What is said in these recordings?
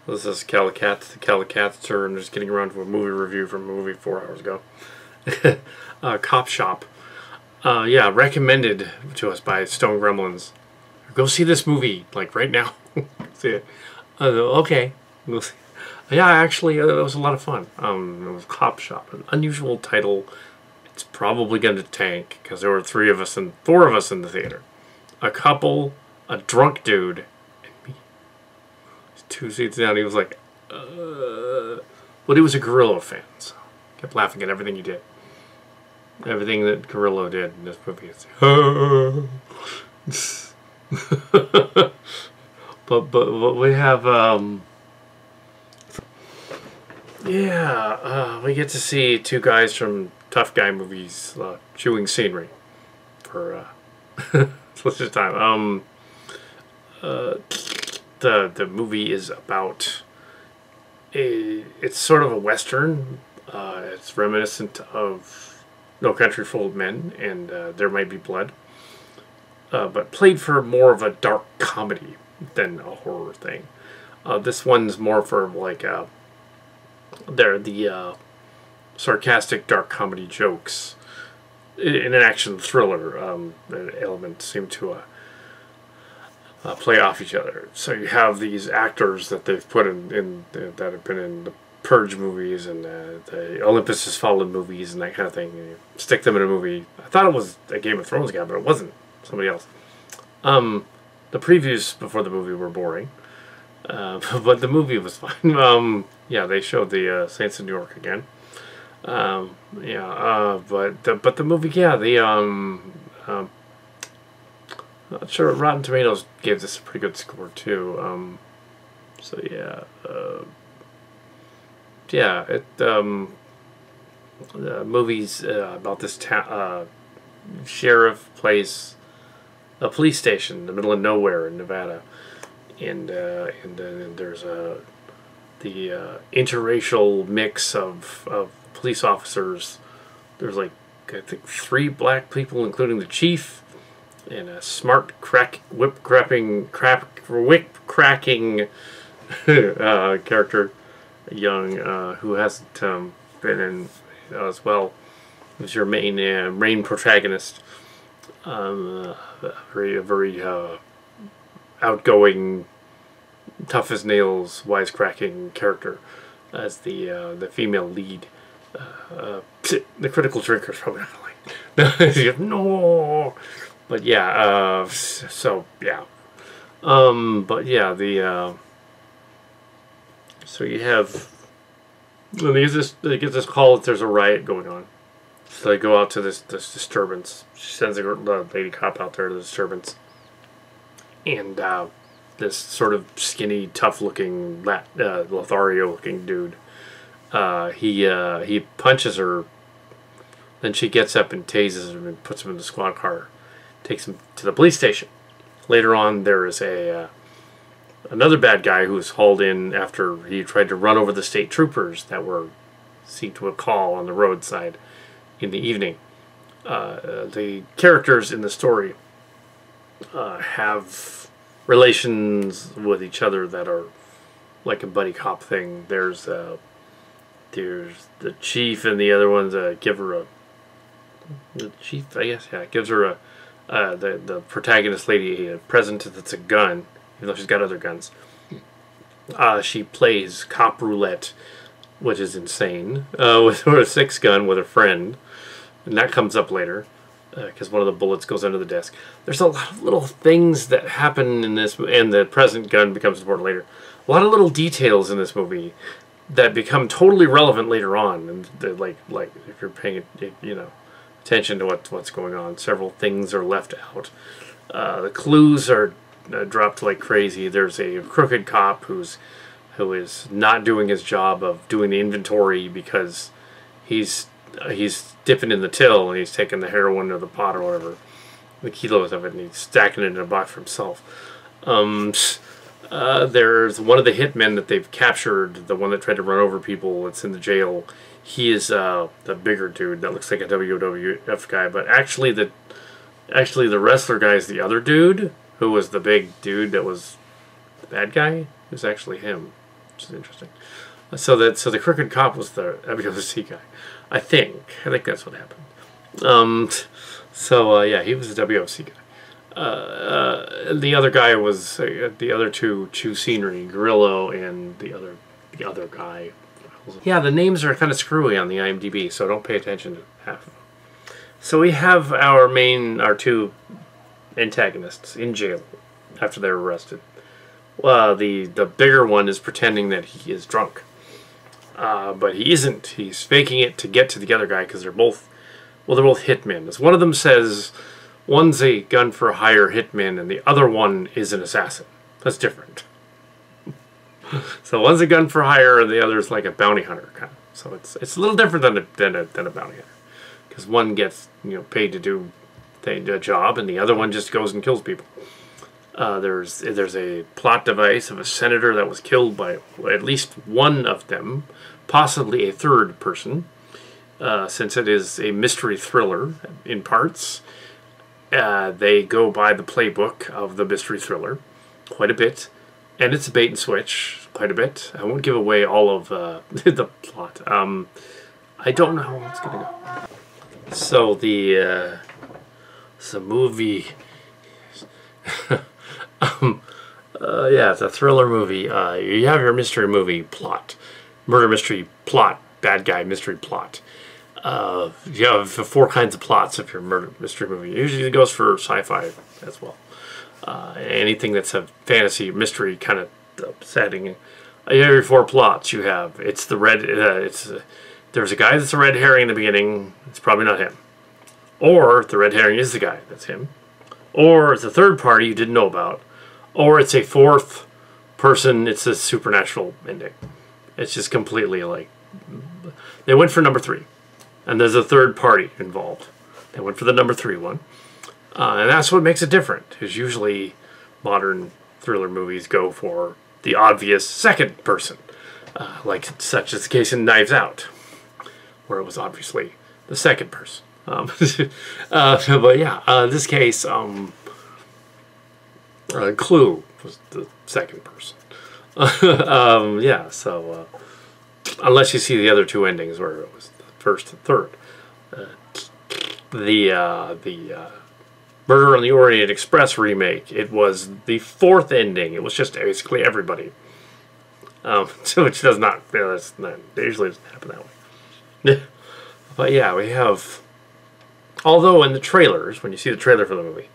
This is Calicat, the Calicaster, and just getting around to a movie review from a movie 4 hours ago. Cop Shop. Yeah, recommended to us by Stone Gremlins. Go see this movie, like, right now. See it. Okay. We'll see. Yeah, actually, it was a lot of fun. It was Cop Shop, an unusual title. It's probably going to tank, because there were 4 of us in the theater. A couple, a drunk dude, and me. 2 seats down, he was like, But he was a Gorilla fan, so kept laughing at everything he did. Everything that Gorilla did in this movie is but we have we get to see 2 guys from tough guy movies chewing scenery for such a time. The movie is about it's sort of a western. It's reminiscent of No Country for Old Men and There Might Be Blood, but played for more of a dark comedy than a horror thing. This one's more for like the sarcastic dark comedy jokes in an action thriller element seem to play off each other. So you have these actors that they've put in that have been in the Purge movies and the Olympus Has Fallen movies and that kind of thing. And you stick them in a movie. I thought it was a Game of Thrones guy, but it wasn't. Somebody else. The previews before the movie were boring, but the movie was fine. Yeah, they showed the Saints of New York again. But the movie, yeah, not sure. Rotten Tomatoes gave this a pretty good score too. The movie's about this sheriff plays a police station in the middle of nowhere in Nevada, and there's the interracial mix of police officers. There's like I think 3 black people, including the chief, and a smart whip cracking character, young who hasn't been in as well. Who's your main protagonist? Very outgoing, tough as nails, wisecracking character as the female lead. The critical drinker's probably not like no, but yeah. So yeah, but yeah, so you have. They get this call that there's a riot going on. So they go out to this disturbance. She sends the lady cop out there to the disturbance. And this sort of skinny, tough-looking, Lothario-looking dude, he punches her. Then she gets up and tases him and puts him in the squad car. Takes him to the police station. Later on, there is another bad guy who was hauled in after he tried to run over the state troopers that were seen to a call on the roadside in the evening. The characters in the story have relations with each other that are like a buddy cop thing. There's the chief and the other ones give her the chief, I guess, yeah, gives her the protagonist lady a present that's a gun, even though she's got other guns. She plays cop roulette, which is insane, with her 6-gun with a friend, and that comes up later, because one of the bullets goes under the desk. There's a lot of little things that happen in this, and the present gun becomes important later. A lot of little details in this movie that become totally relevant later on, and like if you're paying attention to what's going on. Several things are left out. The clues are dropped like crazy. There's a crooked cop who is not doing his job of doing the inventory because he's dipping in the till and he's taking the heroin or the pot or whatever, the kilos of it, and he's stacking it in a box for himself. There's one of the hitmen that they've captured, the one that tried to run over people that's in the jail. He is the bigger dude that looks like a WWF guy, but actually the wrestler guy is the other dude, who was the big dude that was bad guy is actually him, which is interesting. So the crooked cop was the WOC guy. I think that's what happened. Yeah, he was the WOC guy. The other guy was the other two Chew Scenery, Grillo, and the other guy. Yeah, the names are kind of screwy on the IMDb, so don't pay attention to half of them. So we have our two antagonists in jail after they're arrested. The bigger one is pretending that he is drunk, but he isn't. He's faking it to get to the other guy because they're both hitmen. As one of them says, one's a gun for hire hitman, and the other one is an assassin. That's different. So one's a gun for hire, and the other's like a bounty hunter kind of. So it's a little different than a bounty hunter, because one gets paid to do a job, and the other one just goes and kills people. There's a plot device of a senator that was killed by at least one of them, possibly a third person, since it is a mystery thriller in parts. They go by the playbook of the mystery thriller quite a bit, and it's a bait and switch quite a bit. I won't give away all of the plot. I don't know how it's going to go. So the movie... yeah, it's a thriller movie. You have your mystery movie plot. Murder mystery plot. Bad guy mystery plot. You have 4 kinds of plots if you're a murder mystery movie. Usually it goes for sci-fi as well. Anything that's a fantasy mystery kind of setting. You have your 4 plots. You have there's a guy that's a red herring in the beginning. It's probably not him. Or the red herring is the guy. That's him. Or it's a third party you didn't know about. Or it's a 4th person. It's a supernatural ending. It's just completely like... They went for number 3. And there's a third party involved. They went for the number 3 one. And that's what makes it different. Because usually modern thriller movies go for the obvious second person. Like such is the case in Knives Out, where it was obviously the second person. But yeah, this case, Clue was the second person. Yeah, so unless you see the other 2 endings where it was the first and third. The Murder on the Orient Express remake, it was the 4th ending. It was just basically everybody. So which does not, it usually doesn't happen that way. But yeah, we have, although in the trailers, when you see the trailer for the movie,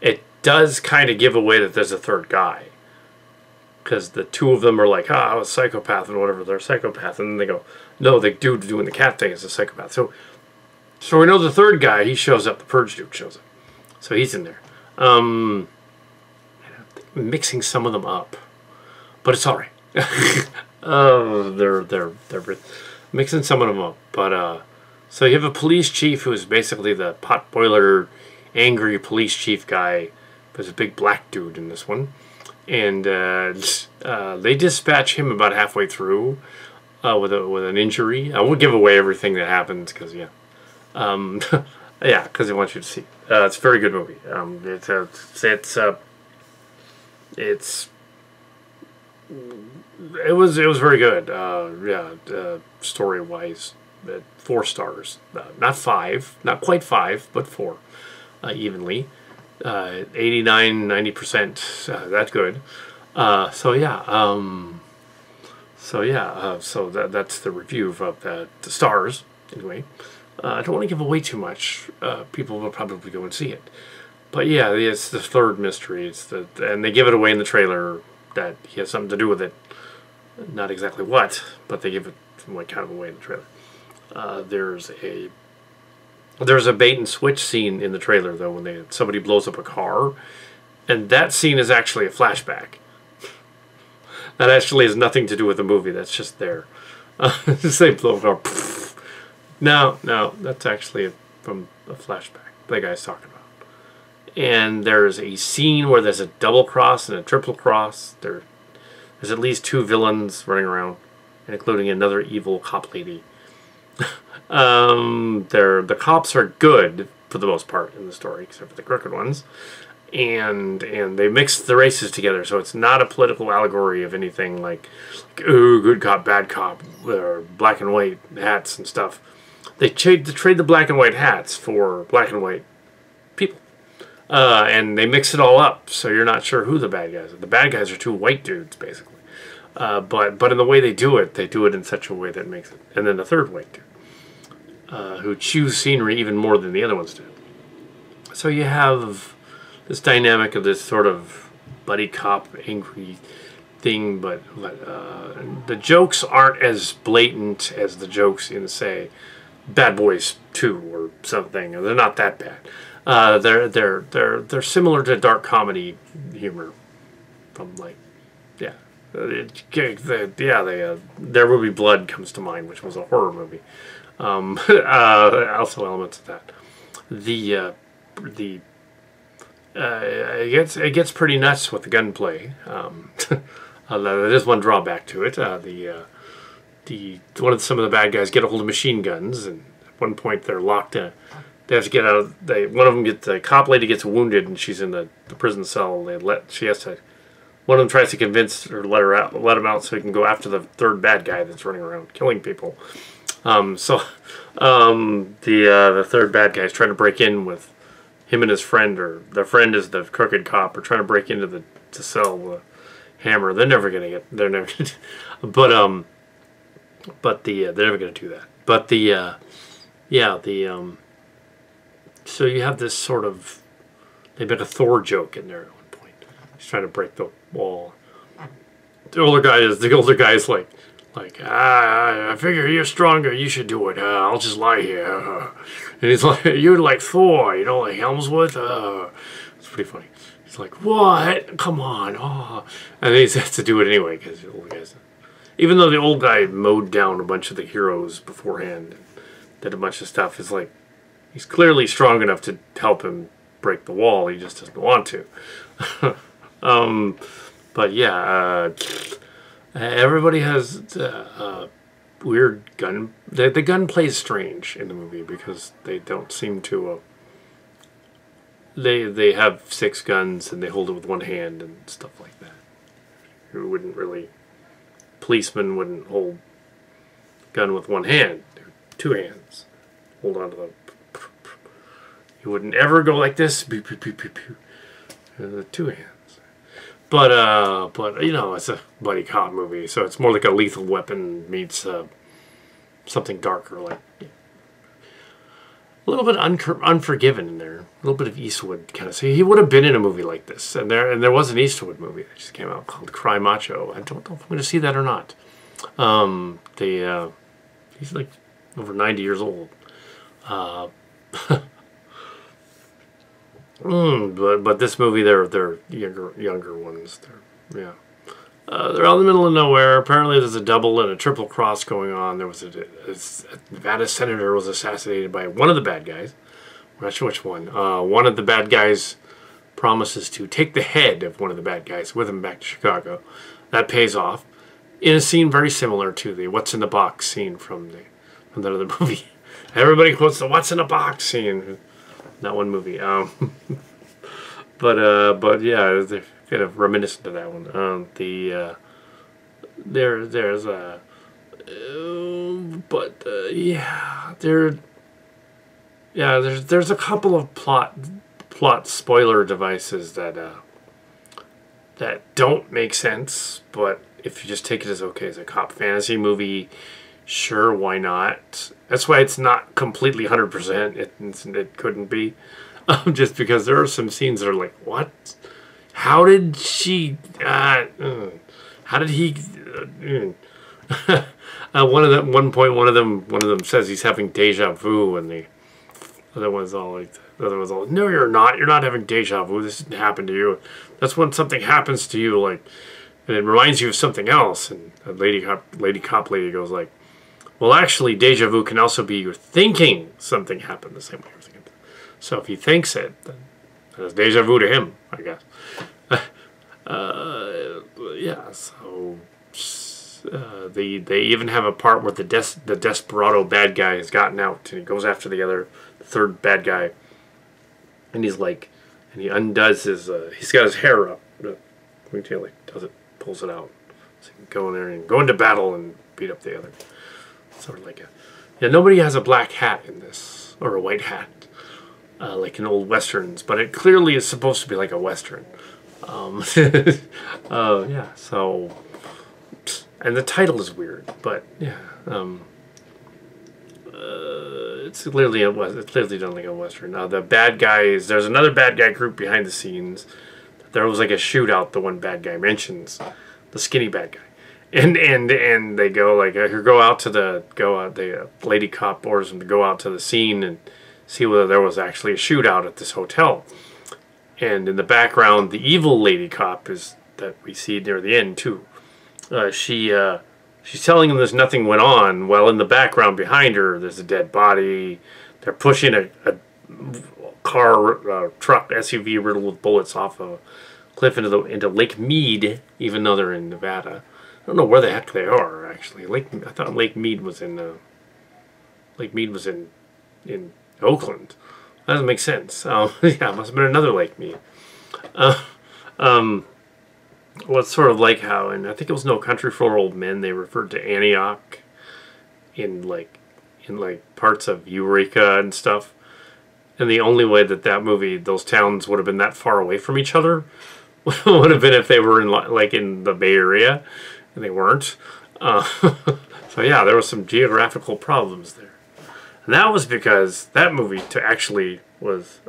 it does kind of give away that there's a third guy. Because the 2 of them are like, I was a psychopath and whatever, they're a psychopath. And then they go, no, the dude doing the cat thing is a psychopath. So we know the third guy, he shows up, the Purge dude shows up. So he's in there. I'm mixing some of them up. But it's alright. They're mixing some of them up. But, so you have a police chief who is basically the pot boiler, angry police chief guy. There's a big black dude in this one. And they dispatch him about halfway through with an injury. I won't give away everything that happens because, yeah. Yeah, because I want you to see. It's a very good movie. It was very good. Yeah, story wise, 4 stars. Not 5, not quite 5, but 4, evenly. 89-90%. That's good. So that's the review of the stars. Anyway. I don't want to give away too much. People will probably go and see it. But yeah, it's the third mystery. And they give it away in the trailer that he has something to do with it. Not exactly what, but they give it kind of away in the trailer. There's a bait and switch scene in the trailer though when somebody blows up a car, and that scene is actually a flashback. That actually has nothing to do with the movie. That's just there. They blow up a car. No, that's actually from a flashback the guy's talking about. And there's a scene where there's a double cross and a triple cross. There's at least 2 villains running around, including another evil cop lady. The cops are good, for the most part in the story, except for the crooked ones. And they mix the races together, so it's not a political allegory of anything like ooh, good cop, bad cop, or black and white hats and stuff. They trade the black and white hats for black and white people, and they mix it all up, so you're not sure who the bad guys are. The bad guys are two white dudes, basically. But in the way they do it in such a way that makes it. And then the third white dude, who chews scenery even more than the other ones do. So you have this dynamic of this sort of buddy cop angry thing, but the jokes aren't as blatant as the jokes in, say, Bad Boys 2 or something. They're not that bad. They're similar to dark comedy humor from like There Will Be Blood comes to mind, which was a horror movie. Also elements of that. It gets pretty nuts with the gunplay. There is one drawback to it. Some of the bad guys get a hold of machine guns, and at one point they're locked in. They have to get out. One of them the cop lady gets wounded, and she's in the prison cell. One of them tries to convince her to let him out so he can go after the third bad guy that's running around killing people. The third bad guy is trying to break in with him and his friend, or their friend is the crooked cop, are trying to break into the cell with a hammer. They're never gonna get. They're never. They're never gonna do that. But so you have this sort of. They make a Thor joke in there at one point. He's trying to break the wall. The older guy is like, I figure you're stronger, you should do it. I'll just lie here. And he's like, you're like Thor, like Helmsworth. It's pretty funny. He's like, what? Come on. Oh. And then he has to do it anyway, because the old guys. Even though the old guy mowed down a bunch of the heroes beforehand and did a bunch of stuff, it's like, he's clearly strong enough to help him break the wall. He just doesn't want to. But yeah, everybody has weird gun. The gunplay is strange in the movie because they don't seem to. They have 6 guns and they hold it with one hand and stuff like that. You wouldn't really. Policemen wouldn't hold a gun with one hand. 2 hands. Hold on to the. You wouldn't ever go like this. 2 hands. But it's a buddy cop movie, so it's more like a Lethal Weapon meets something darker, like a little bit Unforgiven in there, a little bit of Eastwood kind of. So he would have been in a movie like this, and there was an Eastwood movie that just came out called Cry Macho. I don't know if I'm going to see that or not. He's like over 90 years old. But this movie, they're younger ones. They're out in the middle of nowhere. Apparently, there's a double and a triple cross going on. There was a Nevada senator was assassinated by one of the bad guys. I'm not sure which one. One of the bad guys promises to take the head of one of the bad guys with him back to Chicago. That pays off in a scene very similar to the "What's in the Box" scene from that other movie. Everybody quotes the "What's in the Box" scene. That one movie. But yeah, they're kind of reminiscent of that one. There's a couple of plot spoiler devices that don't make sense, but if you just take it as okay as a cop fantasy movie, sure, why not? That's why it's not completely 100%. It couldn't be. Just because there are some scenes that are like, what? How did she... how did he... one of them says he's having deja vu, and the other one's all, no, you're not. You're not having deja vu. This didn't happen to you. That's when something happens to you, like, and it reminds you of something else. And a lady cop lady goes like, well, actually, deja vu can also be you're thinking something happened the same way you're thinking. So if he thinks it, then it's deja vu to him, I guess. So they even have a part where the desperado bad guy has gotten out and he goes after the third bad guy, and he's like, and he undoes his, he's got his hair up, ponytail, like does it, pulls it out, so he can go in there and go into battle and beat up the other. Sort of like a, yeah, nobody has a black hat in this, or a white hat, like in old westerns, but it clearly is supposed to be like a western. Yeah, so, and the title is weird, but yeah, it's clearly done like a western. The bad guys, there's another bad guy group behind the scenes. There was like a shootout. The one bad guy mentions, the skinny bad guy, and they go like, the lady cop orders them to go out to the scene and see whether there was actually a shootout at this hotel. And in the background, the evil lady cop is that we see near the end too. She's telling him there's nothing went on. Well, in the background behind her, there's a dead body. They're pushing a car, truck, SUV riddled with bullets off a cliff into Lake Mead, even though they're in Nevada. I don't know where the heck they are actually. I thought Lake Mead was in Oakland. That doesn't make sense. Yeah, it must have been another Lake Mead. Well, it's sort of like how, and I think it was No Country for Old Men, they referred to Antioch in parts of Eureka and stuff. And the only way that movie, those towns would have been that far away from each other would have been if they were in the Bay Area, and they weren't. So yeah, there was some geographical problems there. And that was because that movie was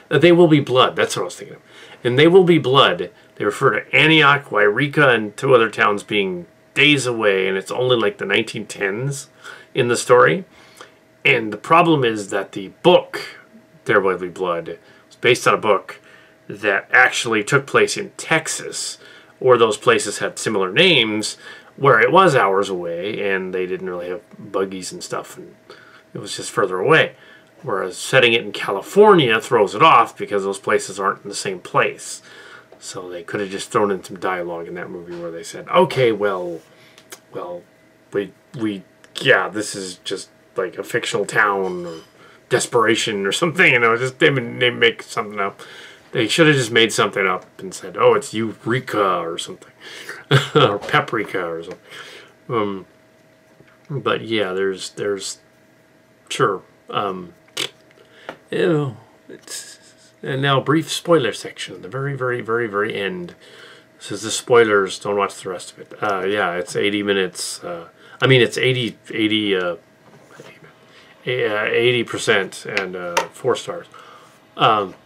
They Will Be Blood. That's what I was thinking of. In They Will Be Blood, they refer to Antioch, Eureka, and two other towns being days away, and it's only like the 1910s in the story. And the problem is that the book, There Will Be Blood, was based on a book that actually took place in Texas, or those places had similar names, where it was hours away, and they didn't really have buggies and stuff, and it was just further away. Whereas setting it in California throws it off because those places aren't in the same place. So they could have just thrown in some dialogue in that movie where they said, okay, well, this is just like a fictional town or desperation or something, just they make something up. They should have just made something up and said, oh, it's Eureka or something. Or Paprika or something. But yeah, there's sure. And now brief spoiler section, the very, very, very, very end. This is the spoilers, don't watch the rest of it. Yeah, it's 80 minutes. It's 80% and 4 stars.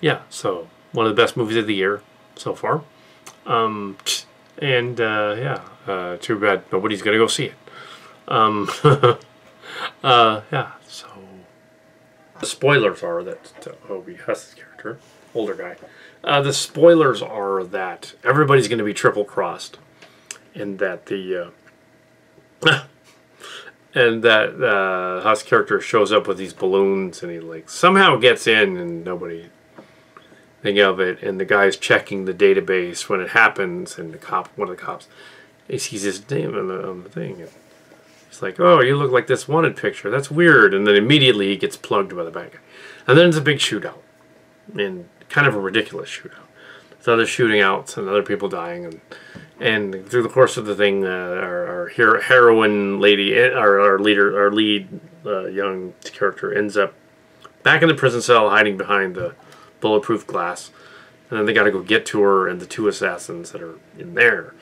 Yeah, so one of the best movies of the year so far. Yeah, too bad nobody's gonna go see it. Yeah, so the spoilers are that Hobie Huss's character, older guy, the spoilers are that everybody's going to be triple crossed, and that Huss character shows up with these balloons, and he somehow gets in, and nobody think of it, and the guy's checking the database when it happens, and one of the cops, he sees his name on the thing, and he's like, oh, you look like this wanted picture. That's weird. And then immediately he gets plugged by the bad guy. And then it's a big shootout. And kind of a ridiculous shootout. There's other shooting outs and other people dying. And through the course of the thing, our heroine lady, our lead young character ends up back in the prison cell hiding behind the bulletproof glass. And then they got to go get to her and the 2 assassins that are in there.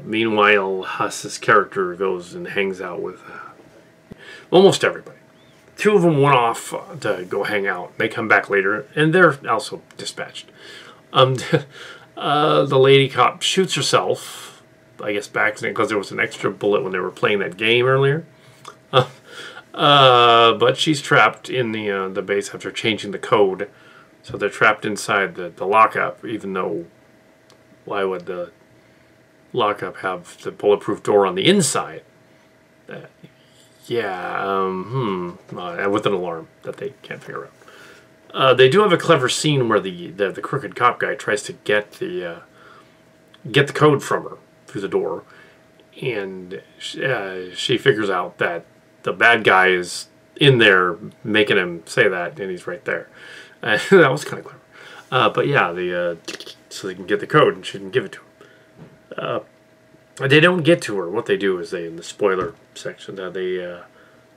Meanwhile, Huss's character goes and hangs out with almost everybody. 2 of them went off to go hang out. They come back later, and they're also dispatched. The lady cop shoots herself, I guess by accident, because there was an extra bullet when they were playing that game earlier. But she's trapped in the base after changing the code. So they're trapped inside the lockup, even though why would the lockup have the bulletproof door on the inside? With an alarm that they can't figure out. They do have a clever scene where the crooked cop guy tries to get the code from her through the door, and she figures out that the bad guy is in there making him say that, and he's right there. That was kind of clever. But yeah, so they can get the code and she can give it to him. They don't get to her. What they do is in the spoiler section,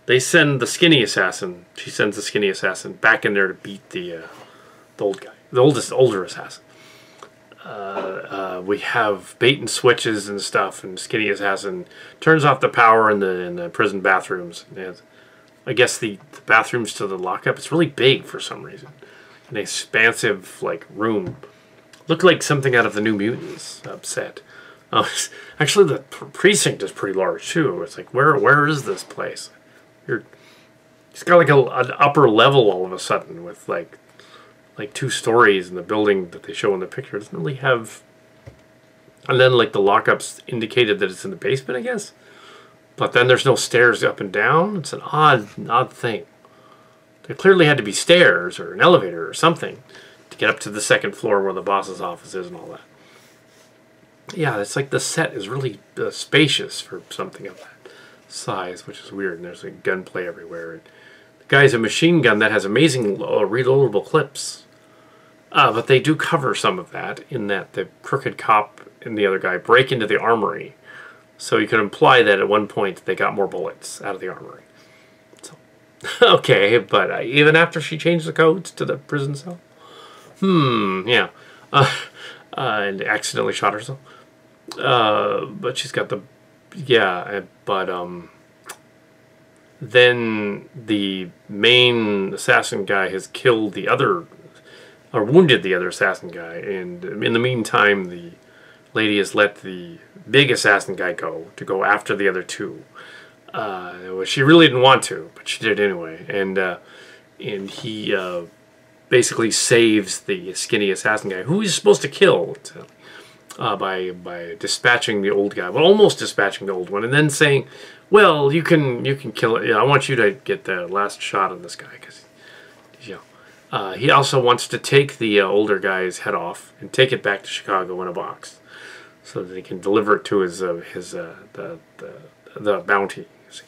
they send the skinny assassin. She sends the skinny assassin back in there to beat the old guy, the older assassin. We have bait and switches and stuff, and skinny assassin turns off the power in the prison bathrooms. And I guess the bathrooms to the lockup. It's really big for some reason. An expansive room. Looked like something out of the New Mutants set. Actually, the precinct is pretty large too. It's like where is this place? It's got an upper level all of a sudden with like 2 stories, and the building that they show in the picture doesn't really have. And then the lockups indicated that it's in the basement, I guess. But then there's no stairs up and down. It's an odd thing. There clearly had to be stairs or an elevator or something to get up to the 2nd floor where the boss's office is and all that. Yeah, it's like the set is really spacious for something of that size, which is weird. And there's gunplay everywhere. And the guy has a machine gun that has amazing reloadable clips. But they do cover some of that in that the crooked cop and the other guy break into the armory. So you could imply that at one point they got more bullets out of the armory. So, okay, but even after she changed the codes to the prison cell? Yeah. And accidentally shot herself. But she's got the... Yeah, but then the main assassin guy has killed the other... or wounded the other assassin guy. And in the meantime, the lady has let the big assassin guy to go after the other 2. She really didn't want to, but she did anyway. And he basically saves the skinny assassin guy, who he's supposed to kill, by dispatching the old guy. Well, almost dispatching the old one, and then saying, "Well, you can kill it. I want you to get the last shot of this guy because, he also wants to take the older guy's head off and take it back to Chicago in a box, so that he can deliver it to his the bounty." You see.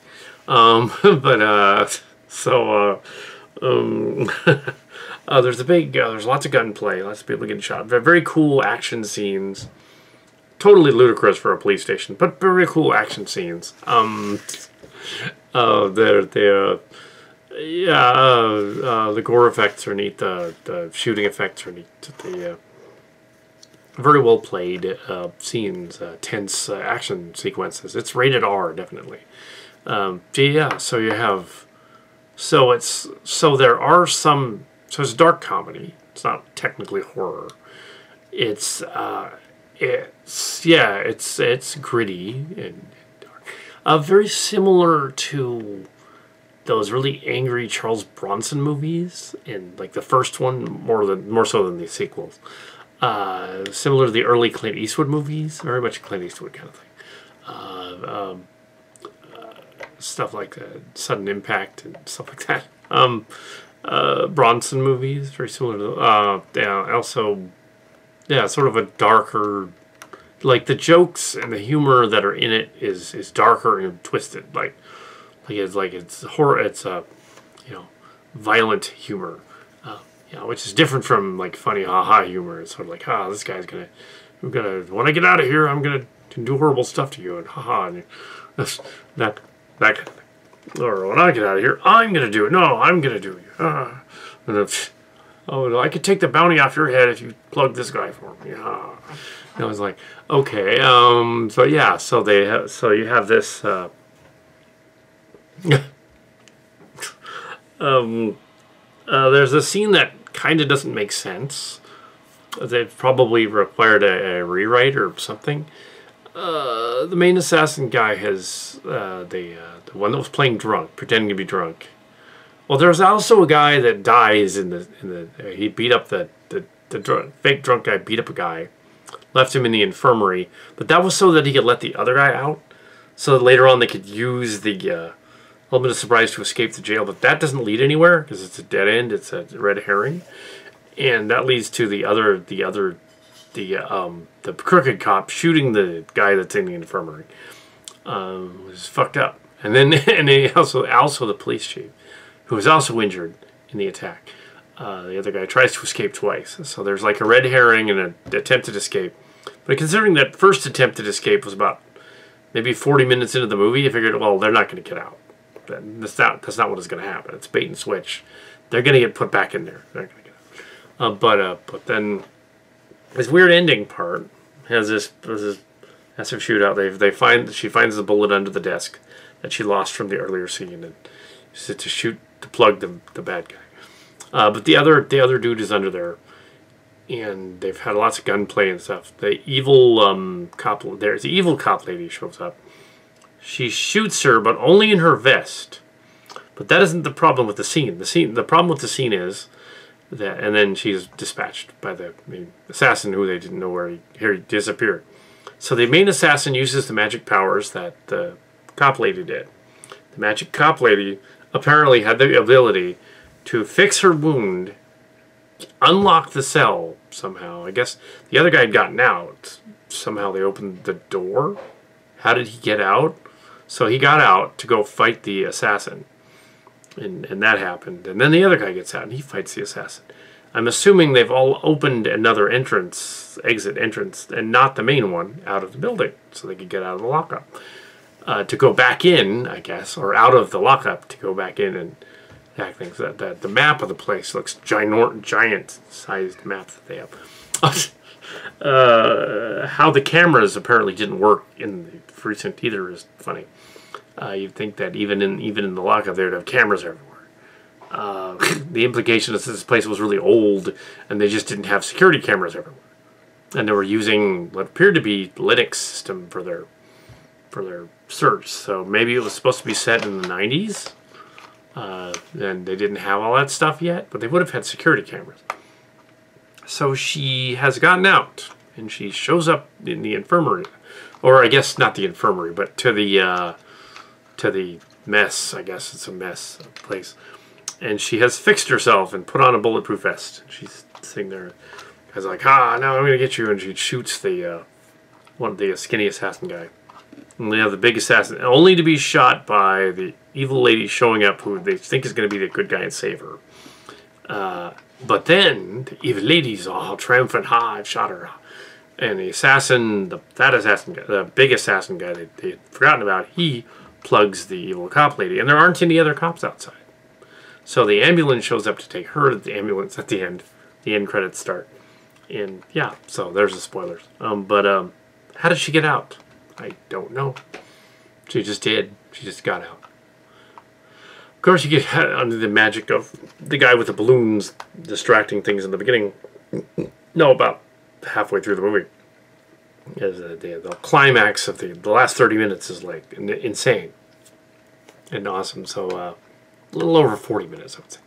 There's lots of gunplay, lots of people getting shot. Very cool action scenes. Totally ludicrous for a police station, but very cool action scenes. The gore effects are neat. The shooting effects are neat. Very well played scenes, tense action sequences. It's rated R, definitely. So you have, there are some. So it's a dark comedy. It's not technically horror. It's gritty and dark. Very similar to those really angry Charles Bronson movies, and the first one more so than the sequels. Similar to the early Clint Eastwood movies, very much Clint Eastwood kind of thing. Stuff like Sudden Impact and stuff like that. Bronson movies, very similar to sort of a darker, the jokes and the humor that are in it is darker and twisted, it's horror. It's violent humor, which is different from funny haha humor. It's sort of this guy's gonna when I get out of here, I'm gonna do horrible stuff to you and haha, and that kind of thing. Or when I get out of here, I'm going to do it. No, I'm going to do it. I could take the bounty off your head if you plug this guy for me. And I was like, okay. So you have this. There's a scene that kind of doesn't make sense. They probably required a rewrite or something. The main assassin guy has the one that was playing drunk, pretending to be drunk. Well, there's also a guy that dies in the he beat up the fake drunk guy beat up a guy, left him in the infirmary, but that was so that he could let the other guy out, so that later on they could use the element of surprise to escape the jail. But that doesn't lead anywhere because it's a dead end. It's a red herring, and that leads to the crooked cop shooting the guy that's in the infirmary. Was fucked up. And then also the police chief, who was also injured in the attack. The other guy tries to escape twice. So there's like a red herring and an attempted escape. But considering that first attempted escape was about maybe 40 minutes into the movie, I figured, well, they're not going to get out. That's not what is going to happen. It's bait and switch. They're going to get put back in there. They're not going to get out. But then this weird ending part has this massive shootout. She finds the bullet under the desk that she lost from the earlier scene, and she's to plug the bad guy. But the other dude is under there, and they've had lots of gunplay and stuff. The evil the evil cop lady shows up. She shoots her, but only in her vest. But that isn't the problem with the scene. The problem with the scene is that, and then she's dispatched by the assassin who they didn't know where he disappeared. So the main assassin uses the magic powers that the cop lady did. The magic cop lady apparently had the ability to fix her wound, unlock the cell somehow. I guess the other guy had gotten out. Somehow they opened the door. How did he get out? So he got out to go fight the assassin. And that happened. And then the other guy gets out and he fights the assassin. I'm assuming they've all opened another exit entrance, and not the main one, out of the building. So they could get out of the lockup. To go back in, I guess, or out of the lockup to go back in and hack things. The map of the place looks giant-sized map that they have. How the cameras apparently didn't work in the precinct either is funny. You'd think that even in the lockup they'd have cameras everywhere. The implication is that this place was really old and they just didn't have security cameras everywhere. And they were using what appeared to be Linux system for their search. So maybe it was supposed to be set in the 90s. And they didn't have all that stuff yet, but they would have had security cameras. So she has gotten out, and she shows up in the infirmary, or I guess not the infirmary, but to the mess. I guess it's a mess place, and she has fixed herself and put on a bulletproof vest. She's sitting there, guy's like, now I'm gonna get you, and she shoots the skinny assassin guy. And they have the big assassin, only to be shot by the evil lady showing up, who they think is going to be the good guy and save her. But then the evil lady's all triumphant, I've shot her. And the assassin, the big assassin guy they'd forgotten about, he plugs the evil cop lady, and there aren't any other cops outside. So the ambulance shows up to take her to the ambulance at the end. The end credits start. And yeah, so there's the spoilers. But how did she get out? I don't know. She just did. She just got out. Of course, you get under the magic of the guy with the balloons distracting things in the beginning. No, about halfway through the movie. The climax of the last 30 minutes is like insane and awesome. So a little over 40 minutes, I would say.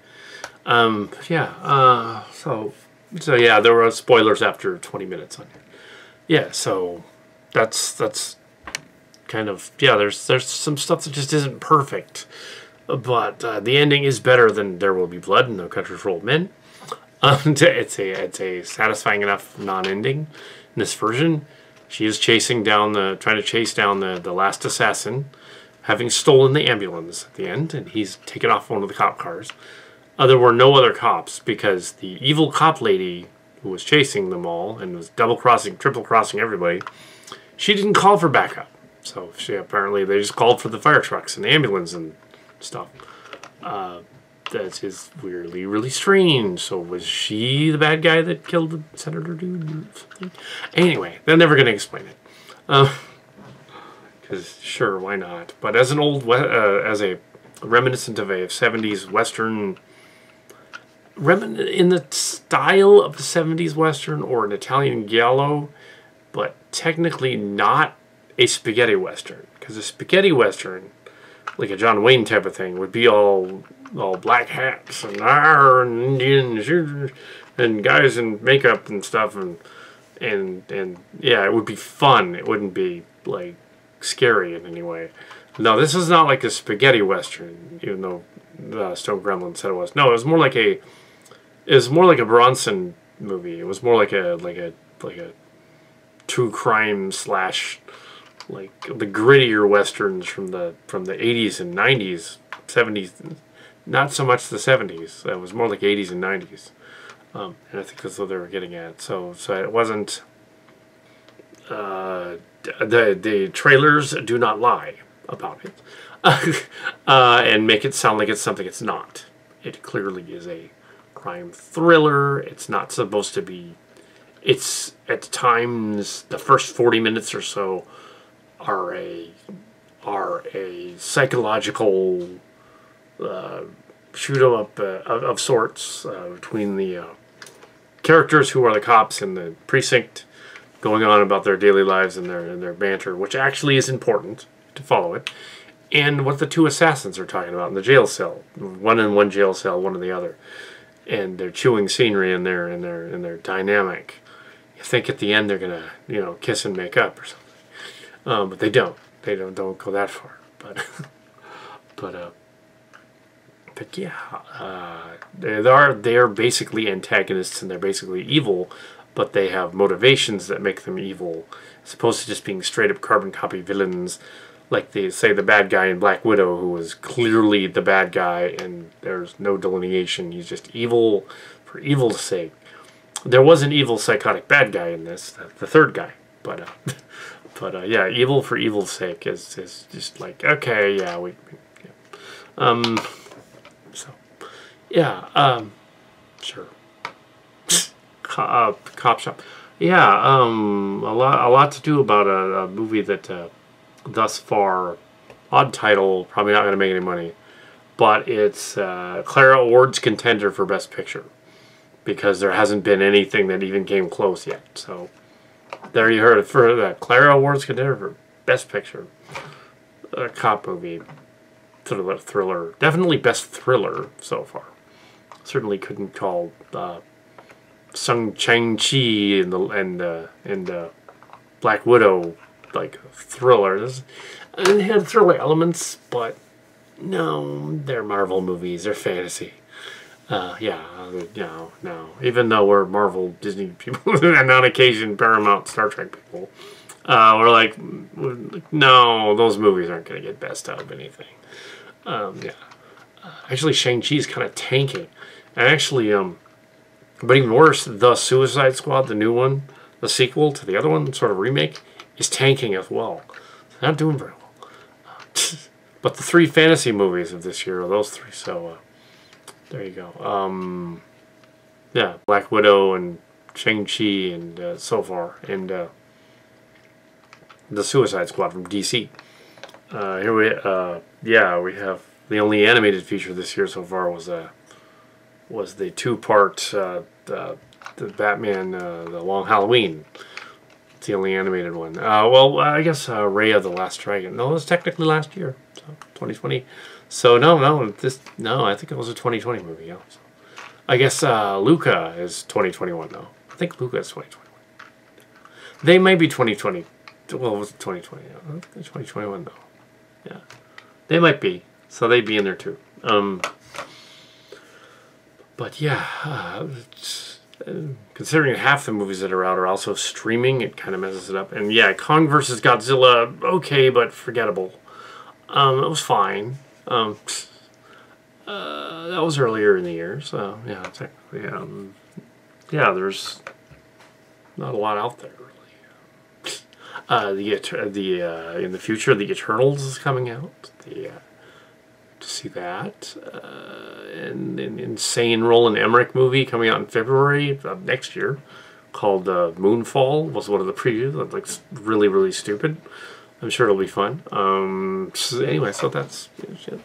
So yeah, there were spoilers after 20 minutes on here. Yeah, so that's kind of, yeah, there's some stuff that just isn't perfect, but the ending is better than There Will Be Blood and No Country for Old Men. It's a satisfying enough non-ending in this version. She is trying to chase down the last assassin, having stolen the ambulance at the end, and he's taken off one of the cop cars. There were no other cops because the evil cop lady who was chasing them all and was double-crossing, triple-crossing everybody, she didn't call for backup. So apparently they just called for the fire trucks and the ambulance and stuff. That is weirdly really strange. So was she the bad guy that killed the senator dude or something? Anyway, they're never going to explain it. Because sure, why not? But as an as a reminiscent of a 70s Western, in the style of the 70s Western or an Italian giallo, but technically not a spaghetti Western. Because a spaghetti Western, like a John Wayne type of thing, would be all black hats and Indian and guys in makeup and stuff, and yeah, it would be fun. It wouldn't be like scary in any way. No, this is not like a spaghetti Western, even though Stone Gremlin said it was. No, it was more like a Bronson movie. It was more like a true crime slash, like the grittier westerns from the 80s and 90s, 70s, not so much the 70s. It was more like 80s and 90s. And I think that's what they were getting at. So it wasn't... the trailers do not lie about it. And make it sound like it's something it's not. It clearly is a crime thriller. It's not supposed to be... It's, at times, the first 40 minutes or so are a psychological shoot 'em up of sorts between the characters who are the cops in the precinct, going on about their daily lives and their banter, which actually is important to follow it, and what the two assassins are talking about in the jail cell, one in one jail cell, one in the other, and they're chewing scenery in their dynamic. You think at the end they're gonna, you know, kiss and make up or something, but they don't. They don't go that far. But but yeah, they are basically antagonists and they're basically evil, but they have motivations that make them evil, as opposed to just being straight up carbon copy villains, like they say the bad guy in Black Widow, who was clearly the bad guy and there's no delineation. He's just evil for evil's sake. There was an evil psychotic bad guy in this, the third guy, but yeah, evil for evil's sake is just like, okay, yeah, yeah. So yeah, sure. Cop Shop. Yeah, a lot to do about a movie that thus far, odd title, probably not going to make any money, but it's Clara Award's contender for Best Picture, because there hasn't been anything that even came close yet. So there you heard it for that. Clara Award's contender for Best Picture, a cop movie, thriller, definitely best thriller so far. Certainly couldn't call Sung Chang-chi and Black Widow like thrillers. It had thriller elements, but no, they're Marvel movies. They're fantasy. Yeah, no. Even though we're Marvel, Disney people, and on occasion Paramount, Star Trek people, we're like, no, those movies aren't going to get best out of anything. Yeah. Actually, Shang-Chi's kind of tanking. And actually, but even worse, The Suicide Squad, the new one, the sequel to the other one, sort of remake, is tanking as well. It's not doing very well. But the three fantasy movies of this year are those three, so there you go. Yeah, Black Widow and Shang-Chi and so far, and The Suicide Squad from DC. Here we have the only animated feature this year so far was the two-part the Batman the Long Halloween. It's the only animated one. Well, I guess Raya the Last Dragon. No, it was technically last year, so 2020. So no, I think it was a 2020 movie. Yeah. So, I guess Luca is 2021 though. I think Luca is 2021. They may be 2020. Well, it was 2020. I think it's 2021 though. Yeah, they might be. So they'd be in there too. But yeah, considering half the movies that are out are also streaming, it kind of messes it up. And yeah, Kong vs. Godzilla, okay, but forgettable. It was fine. That was earlier in the year, so yeah, technically, yeah, there's not a lot out there really. In the future, The Eternals is coming out. To see that, and an insane Roland Emmerich movie coming out in February of next year, called Moonfall, was one of the previews. It looks really, really stupid. I'm sure it'll be fun. So anyway, so that's shit.